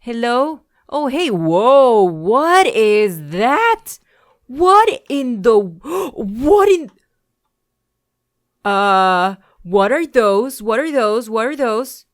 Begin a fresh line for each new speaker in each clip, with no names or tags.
Hello? Oh, hey, whoa, what is that? What in the... What in... What are those? What are those? What are those?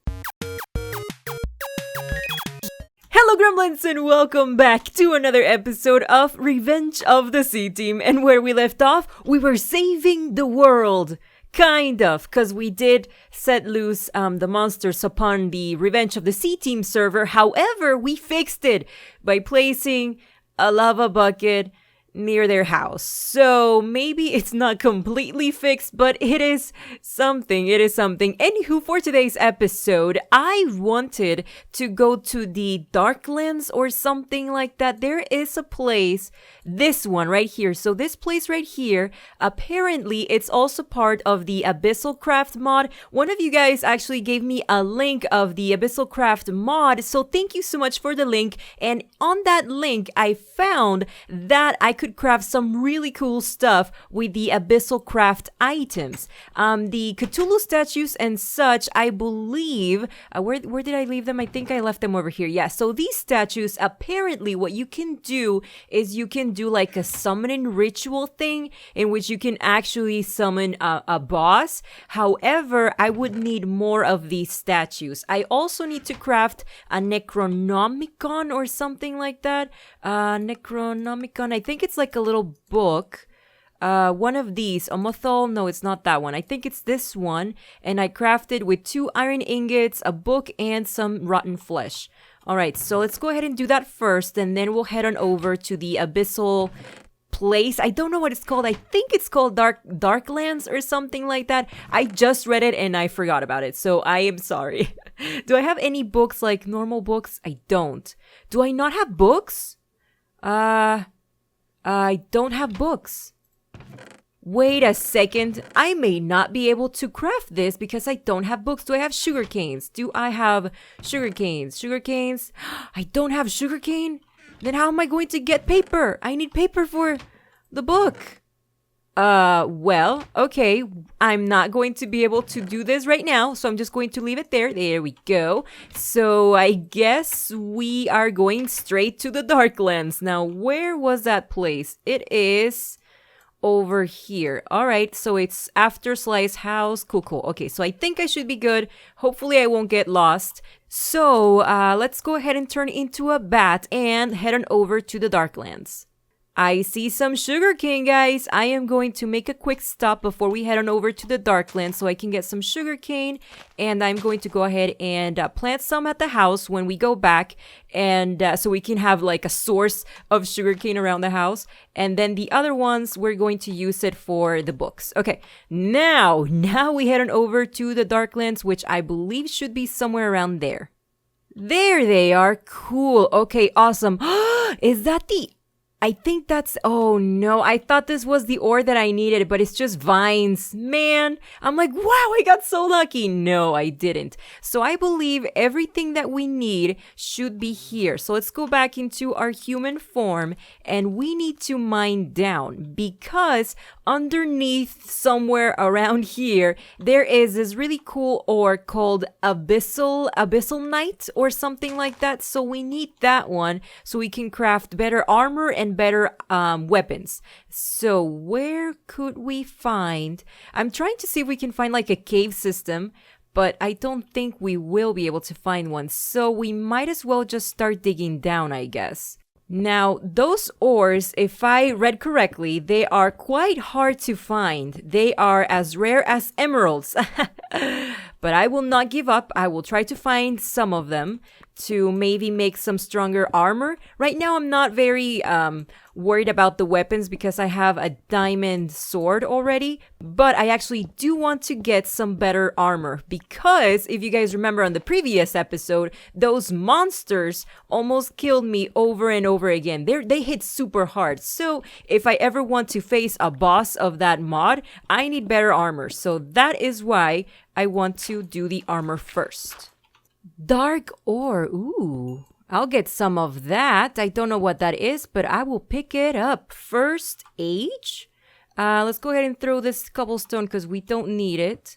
Hello Gremlins and welcome back to another episode of Revenge of the C-Team. And where we left off, we were saving the world. Kind of, because we did set loose the monsters upon the Revenge of the C-Team server. However, we fixed it by placing a lava bucket near their house. So maybe it's not completely fixed, but it is something. It is something. Anywho, for today's episode, I wanted to go to the Darklands or something like that. There is a place, this one right here. So this place right here, apparently it's also part of the CutieCraft mod. One of you guys actually gave me a link of the CutieCraft mod. So thank you so much for the link. And on that link, I found that I could craft some really cool stuff with the CutieCraft items. The Cthulhu statues and such, I believe, where did I leave them? I think I left them over here. Yeah, so these statues, apparently what you can do is you can do like a summoning ritual thing in which you can actually summon a boss. However, I would need more of these statues. I also need to craft a Necronomicon or something like that. Necronomicon, I think it's like a little book. One of these, Omothal, no, it's not that one. I think it's this one, and I crafted with 2 iron ingots, a book, and some rotten flesh. Alright, so let's go ahead and do that first, and then we'll head on over to the abyssal place. I don't know what it's called. I think it's called Darklands or something like that. I just read it and I forgot about it, so I am sorry. Do I have any books, like normal books? I don't. Do I not have books? I don't have books. Wait a second. I may not be able to craft this because I don't have books. Do I have sugarcanes? Do I have sugarcanes? Sugarcanes? I don't have sugarcane? Then how am I going to get paper? I need paper for the book. Well, okay. I'm not going to be able to do this right now, so I'm just going to leave it there. There we go. So I guess we are going straight to the Darklands. Now, where was that place? It is over here. All right, so it's after Sly's house. Cool. Okay, so I think I should be good. Hopefully I won't get lost. So let's go ahead and turn into a bat and head on over to the Darklands. I see some sugarcane, guys. I am going to make a quick stop before we head on over to the Darklands so I can get some sugarcane, and I'm going to go ahead and plant some at the house when we go back, and so we can have like a source of sugarcane around the house. And then the other ones, we're going to use it for the books. Okay, now we head on over to the Darklands, which I believe should be somewhere around there. There they are. Cool. Okay, awesome. Is that the... I think that's... Oh no, I thought this was the ore that I needed, but it's just vines. Man, I'm like, wow, I got so lucky. No, I didn't. So I believe everything that we need should be here. So let's go back into our human form, and we need to mine down because underneath somewhere around here, there is this really cool ore called abyssal night or something like that. So we need that one so we can craft better armor and better weapons. So where could we find... I'm trying to see if we can find like a cave system, but I don't think we will be able to find one. So we might as well just start digging down, I guess. Now, those ores, if I read correctly, they are quite hard to find. They are as rare as emeralds. But I will not give up. I will try to find some of them to maybe make some stronger armor. Right now, I'm not very worried about the weapons because I have a diamond sword already. But I actually do want to get some better armor because if you guys remember on the previous episode, those monsters almost killed me over and over again. They hit super hard. So if I ever want to face a boss of that mod, I need better armor. So that is why I want to do the armor first. Dark ore. Ooh, I'll get some of that. I don't know what that is, but I will pick it up. First age. Let's go ahead and throw this cobblestone because we don't need it.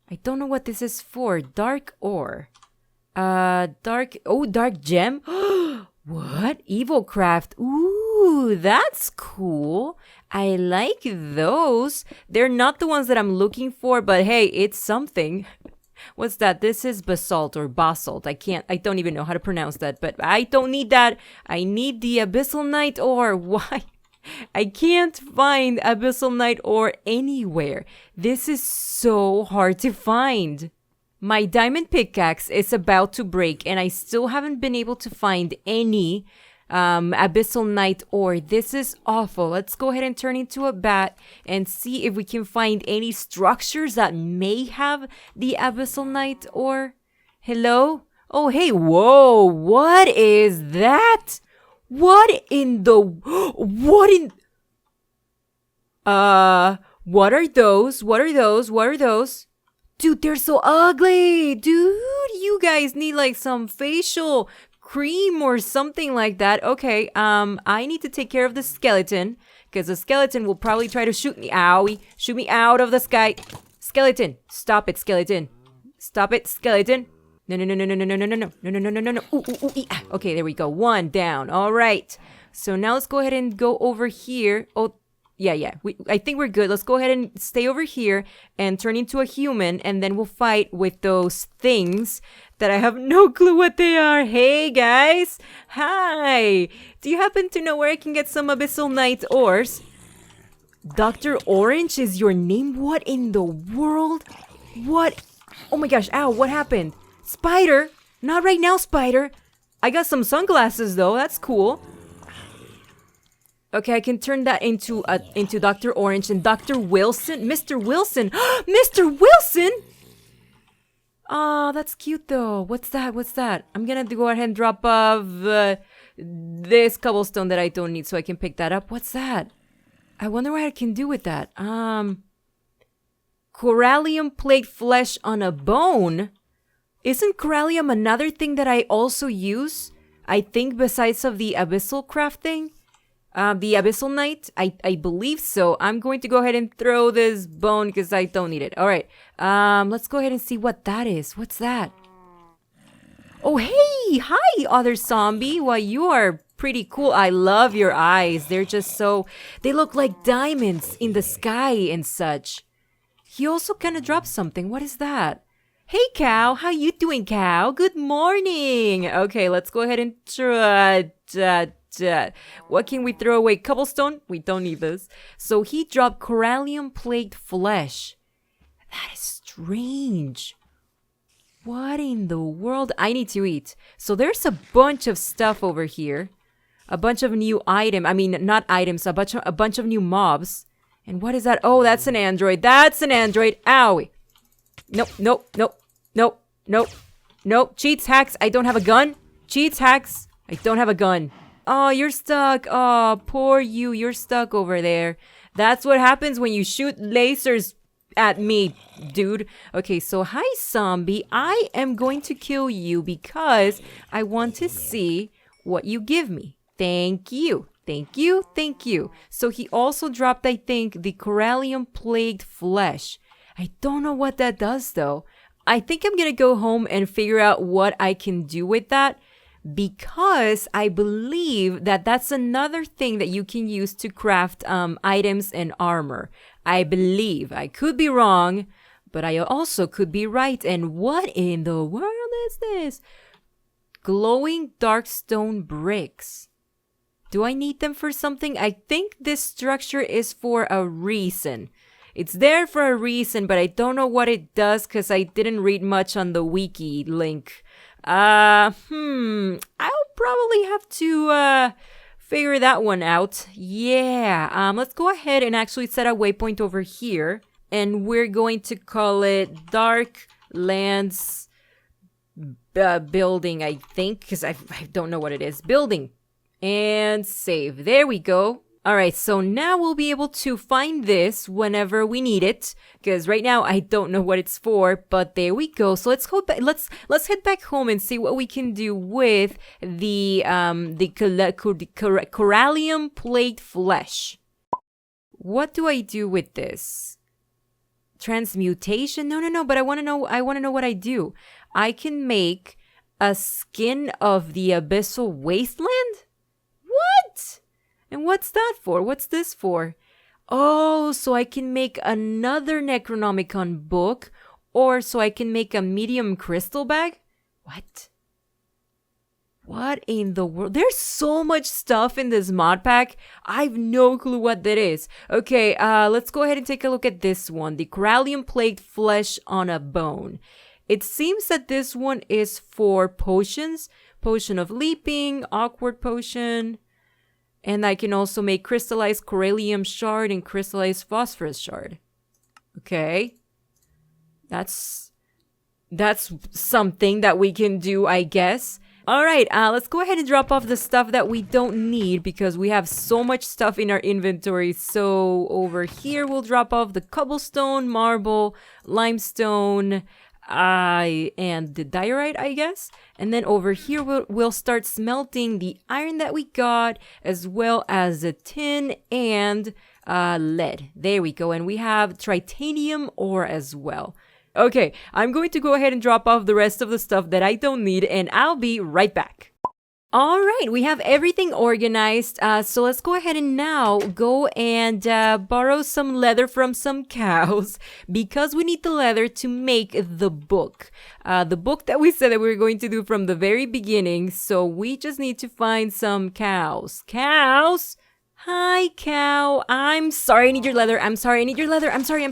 I don't know what this is for. Dark ore. Dark gem. What? Evil craft. Ooh, that's cool. I like those. They're not the ones that I'm looking for, but hey, it's something. What's that? This is basalt or basalt. I don't even know how to pronounce that, but I don't need that. I need the abyssal night ore. Why? I can't find abyssal night ore anywhere. This is so hard to find. My diamond pickaxe is about to break and I still haven't been able to find any abyssal night ore. This is awful. Let's go ahead and turn into a bat and see if we can find any structures that may have the abyssal night ore. Hello? Oh, hey, whoa, what is that? What are those? Dude, they're so ugly. Dude, you guys need like some facial cream or something like that. Okay, I need to take care of the skeleton because the skeleton will probably try to shoot me. Owie, shoot me out of the sky. Skeleton, stop it, skeleton. Stop it, skeleton. No. Ooh. Okay, there we go. One down. All right. So now let's go ahead and go over here. Oh, yeah. I think we're good. Let's go ahead and stay over here and turn into a human, and then we'll fight with those things that I have no clue what they are. Hey, guys. Hi. Do you happen to know where I can get some abyssal night ores? Dr. Orange is your name? What in the world? What? Oh my gosh. Ow, what happened? Spider? Not right now, Spider. I got some sunglasses, though. That's cool. Okay, I can turn that into Dr. Orange and Dr. Wilson. Mr. Wilson. Mr. Wilson! Oh, that's cute, though. What's that? I'm gonna go ahead and drop off this cobblestone that I don't need so I can pick that up. What's that? I wonder what I can do with that. Corallium plate flesh on a bone? Isn't corallium another thing that I also use? I think besides of the abyssal craft thing? The abyssal night? I believe so. I'm going to go ahead and throw this bone because I don't need it. All right. Let's go ahead and see what that is. What's that? Oh, hey! Hi, other zombie. Well, you are pretty cool. I love your eyes. They're just so... They look like diamonds in the sky and such. He also kind of dropped something. What is that? Hey, cow. How you doing, cow? Good morning. Okay, let's go ahead and try... What can we throw away? Cobblestone? We don't need this. So he dropped corallium plate flesh. That is strange. What in the world? I need to eat. So there's a bunch of stuff over here. A bunch of new items. I mean, not items. A bunch of new mobs. And what is that? Oh, that's an android. That's an android. Owie. Nope. Cheats, hacks. I don't have a gun. Cheats, hacks. I don't have a gun. Oh, you're stuck. Oh, poor you. You're stuck over there. That's what happens when you shoot lasers at me, dude. Okay, so hi, zombie. I am going to kill you because I want to see what you give me. Thank you. So he also dropped, I think, the corallium plagued flesh. I don't know what that does, though. I think I'm gonna go home and figure out what I can do with that, because I believe that that's another thing that you can use to craft items and armor. I believe. I could be wrong, but I also could be right. And what in the world is this? Glowing dark stone bricks. Do I need them for something? I think this structure is for a reason. It's there for a reason, but I don't know what it does because I didn't read much on the wiki link. I'll probably have to figure that one out. Yeah. Let's go ahead and actually set a waypoint over here, and we're going to call it Darklands building, I think, because I don't know what it is. Building. And save. There we go. All right, so now we'll be able to find this whenever we need it, because right now I don't know what it's for, but there we go. So let's go back. Let's head back home and see what we can do with the corallium plate flesh. What do I do with this? Transmutation? No, but I want to know what I do. I can make A skin of the abyssal wasteland? What? And what's that for? What's this for? Oh, so I can make another Necronomicon book, or so I can make a medium crystal bag? What? What in the world? There's so much stuff in this mod pack. I've no clue what that is. Okay, let's go ahead and take a look at this one. The Corallium Plagued Flesh on a Bone. It seems that this one is for potions. Potion of Leaping, Awkward Potion. And I can also make Crystallized Corallium Shard and Crystallized Phosphorus Shard. Okay. That's something that we can do, I guess. Alright, let's go ahead and drop off the stuff that we don't need because we have so much stuff in our inventory. So over here, we'll drop off the cobblestone, marble, limestone, and the diorite, I guess. And then over here, we'll start smelting the iron that we got, as well as the tin and lead. There we go. And we have titanium ore as well. Okay, I'm going to go ahead and drop off the rest of the stuff that I don't need, and I'll be right back. All right, we have everything organized, so let's go ahead and now go and borrow some leather from some cows because we need the leather to make the book. The book that we said that we were going to do from the very beginning, so we just need to find some cows. Cows? Hi, cow. I'm sorry, I need your leather. I'm sorry, I need your leather. I'm sorry.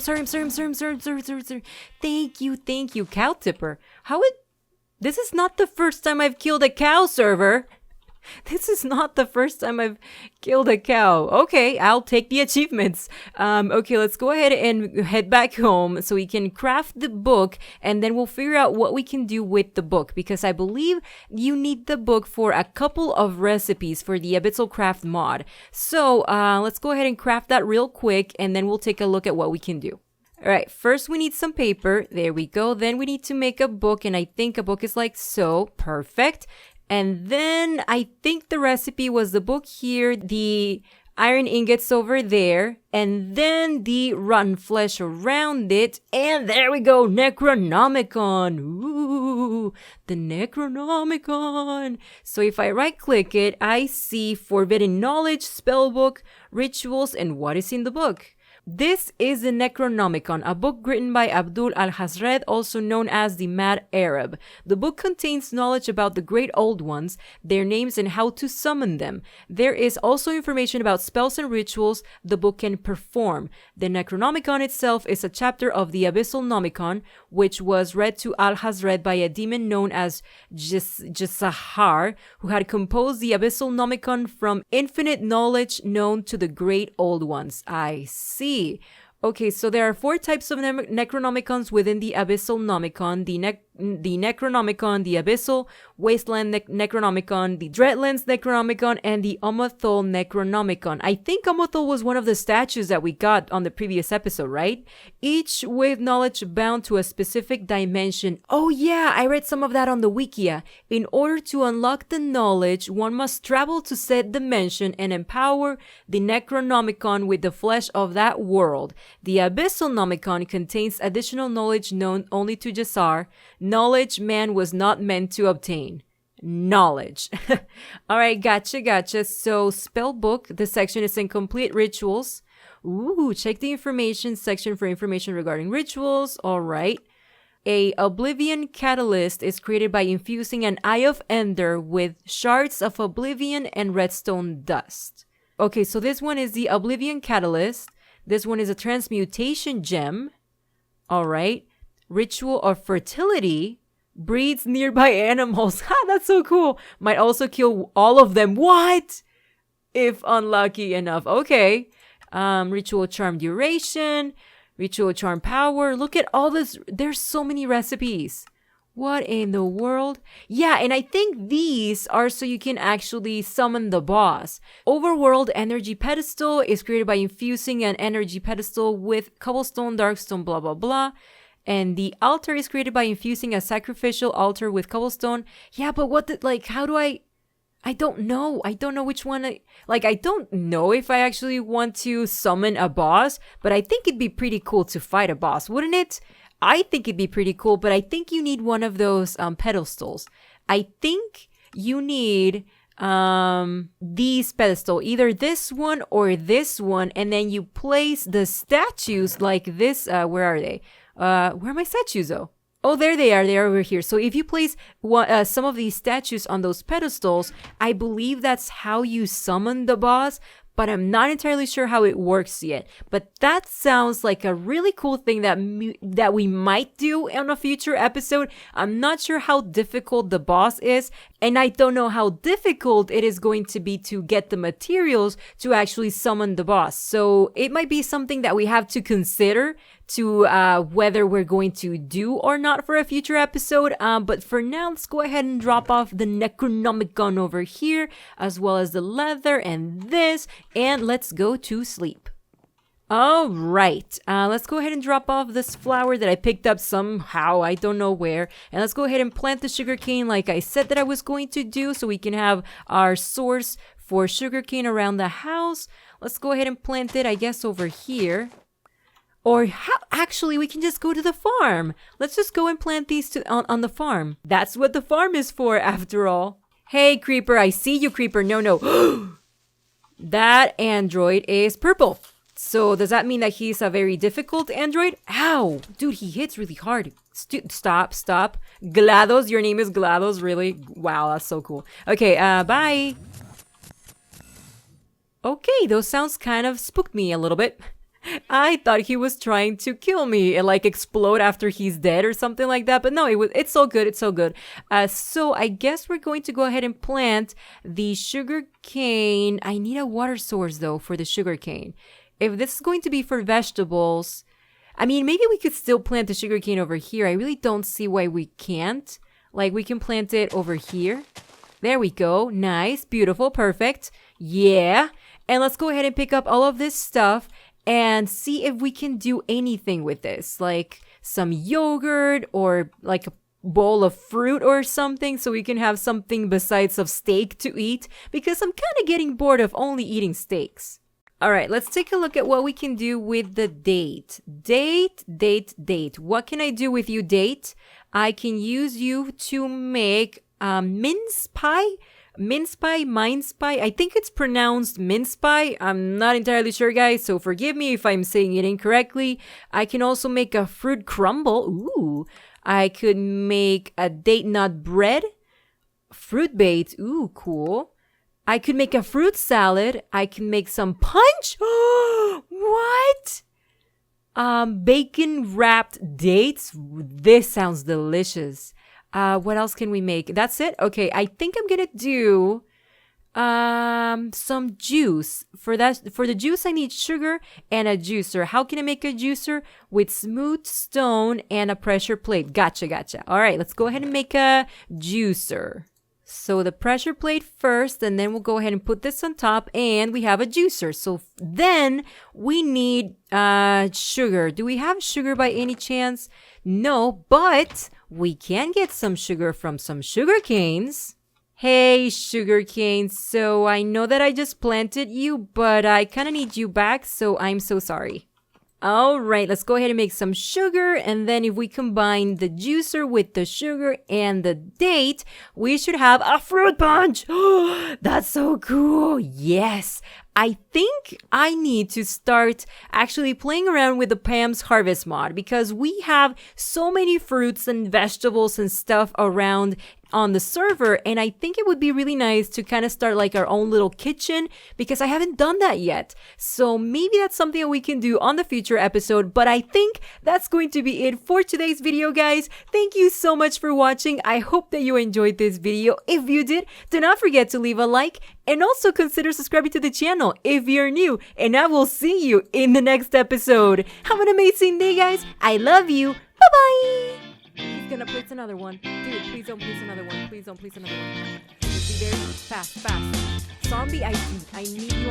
Thank you, cow tipper. This is not the first time I've killed a cow, server. This is not the first time I've killed a cow. Okay, I'll take the achievements. Okay, let's go ahead and head back home so we can craft the book, and then we'll figure out what we can do with the book, because I believe you need the book for a couple of recipes for the Abyssal Craft mod. So, let's go ahead and craft that real quick, and then we'll take a look at what we can do. Alright, first we need some paper. There we go. Then we need to make a book, and I think a book is like so. Perfect. And then I think the recipe was the book here, the iron ingots over there, and then the rotten flesh around it. And there we go, Necronomicon. Ooh, the Necronomicon. So if I right click it, I see Forbidden Knowledge, Spellbook, Rituals, and what is in the book. This is the Necronomicon, a book written by Abdul al-Hazred, also known as the Mad Arab. The book contains knowledge about the Great Old Ones, their names, and how to summon them. There is also information about spells and rituals the book can perform. The Necronomicon itself is a chapter of the Abyssal Nomicon, which was read to al-Hazred by a demon known as Jisahar, who had composed the Abyssal Nomicon from infinite knowledge known to the Great Old Ones. I see. Okay, so there are 4 types of Necronomicons within the Abyssal Nomicon: the Necronomicon, the Abyssal Wasteland Necronomicon, the Dreadlands Necronomicon, and the Omothul Necronomicon. I think Omothul was one of the statues that we got on the previous episode, right? Each with knowledge bound to a specific dimension. Oh yeah, I read some of that on the Wikia. In order to unlock the knowledge, one must travel to said dimension and empower the Necronomicon with the flesh of that world. The Abyssal Nomicon contains additional knowledge known only to Jasar, knowledge man was not meant to obtain. Knowledge. Alright, gotcha. So, spellbook, this section is incomplete rituals. Ooh, check the information section for information regarding rituals. Alright. A Oblivion Catalyst is created by infusing an Eye of Ender with shards of Oblivion and redstone dust. Okay, so this one is the Oblivion Catalyst. This one is a transmutation gem. Alright. Ritual of Fertility. Breeds nearby animals. Ha, that's so cool. Might also kill all of them. What? If unlucky enough. Okay. Ritual Charm Duration. Ritual Charm Power. Look at all this. There's so many recipes. What in the world? Yeah, and I think these are so you can actually summon the boss. Overworld Energy Pedestal is created by infusing an energy pedestal with cobblestone, darkstone, blah, blah, blah. And the altar is created by infusing a sacrificial altar with cobblestone. Yeah, but how do I don't know. I don't know which one. I don't know if I actually want to summon a boss, but I think it'd be pretty cool to fight a boss, wouldn't it? I think it'd be pretty cool, but I think you need one of those pedestals. I think you need these pedestal, either this one or this one, and then you place the statues like this. Where are they? Where are my statues though? Oh, there they are. They're over here. So if you place some of these statues on those pedestals, I believe that's how you summon the boss, but I'm not entirely sure how it works yet. But that sounds like a really cool thing that we might do in a future episode. I'm not sure how difficult the boss is, and I don't know how difficult it is going to be to get the materials to actually summon the boss. So it might be something that we have to consider to whether we're going to do or not for a future episode. But for now, let's go ahead and drop off the Necronomicon over here, as well as the leather and this, and let's go to sleep. All right, let's go ahead and drop off this flower that I picked up somehow, I don't know where, and let's go ahead and plant the sugarcane like I said that I was going to do, so we can have our source for sugarcane around the house. Let's go ahead and plant it, I guess, over here. Or actually, we can just go to the farm. Let's just go and plant these on the farm. That's what the farm is for, after all. Hey, Creeper, I see you, Creeper. No. That android is purple. So does that mean that he's a very difficult android? Ow! Dude, he hits really hard. Stop. GLaDOS, your name is GLaDOS, really? Wow, that's so cool. Okay, bye. Okay, those sounds kind of spooked me a little bit. I thought he was trying to kill me and like explode after he's dead or something like that. But no, it's so good. It's so good. So I guess we're going to go ahead and plant the sugarcane. I need a water source though for the sugarcane. If this is going to be for vegetables, I mean, maybe we could still plant the sugarcane over here. I really don't see why we can't. Like we can plant it over here. There we go. Nice, beautiful, perfect. Yeah. And let's go ahead and pick up all of this stuff and see if we can do anything with this, like some yogurt or like a bowl of fruit or something, so we can have something besides of steak to eat, because I'm kind of getting bored of only eating steaks. All right, let's take a look at what we can do with the date. Date. What can I do with you, date? I can use you to make mince pie. Mince pie, I think it's pronounced mince pie. I'm not entirely sure, guys, so forgive me if I'm saying it incorrectly. I can also make a fruit crumble. Ooh. I could make a date nut bread. Fruit bait. Ooh, cool. I could make a fruit salad. I can make some punch. What? Bacon wrapped dates. This sounds delicious. What else can we make? That's it? Okay, I think I'm gonna do some juice. For the juice, I need sugar and a juicer. How can I make a juicer? With smooth stone and a pressure plate. Gotcha. All right, let's go ahead and make a juicer. So the pressure plate first, and then we'll go ahead and put this on top, and we have a juicer. So then we need sugar. Do we have sugar by any chance? No, but we can get some sugar from some sugar canes. Hey, sugarcane, so I know that I just planted you, but I kind of need you back, so I'm so sorry. All right, let's go ahead and make some sugar, and then if we combine the juicer with the sugar and the date, we should have a fruit punch. That's so cool. Yes. I think I need to start actually playing around with the Pam's Harvest mod, because we have so many fruits and vegetables and stuff around on the server, and I think it would be really nice to kind of start like our own little kitchen, because I haven't done that yet. So maybe that's something that we can do on the future episode, but I think that's going to be it for today's video, guys. Thank you so much for watching. I hope that you enjoyed this video. If you did, do not forget to leave a like, and also consider subscribing to the channel if you're new, and I will see you in the next episode. Have an amazing day, guys. I love you. Bye-bye. He's gonna place another one. Dude, please don't place another one. Please don't place another one. Just be very fast. Zombie, I need you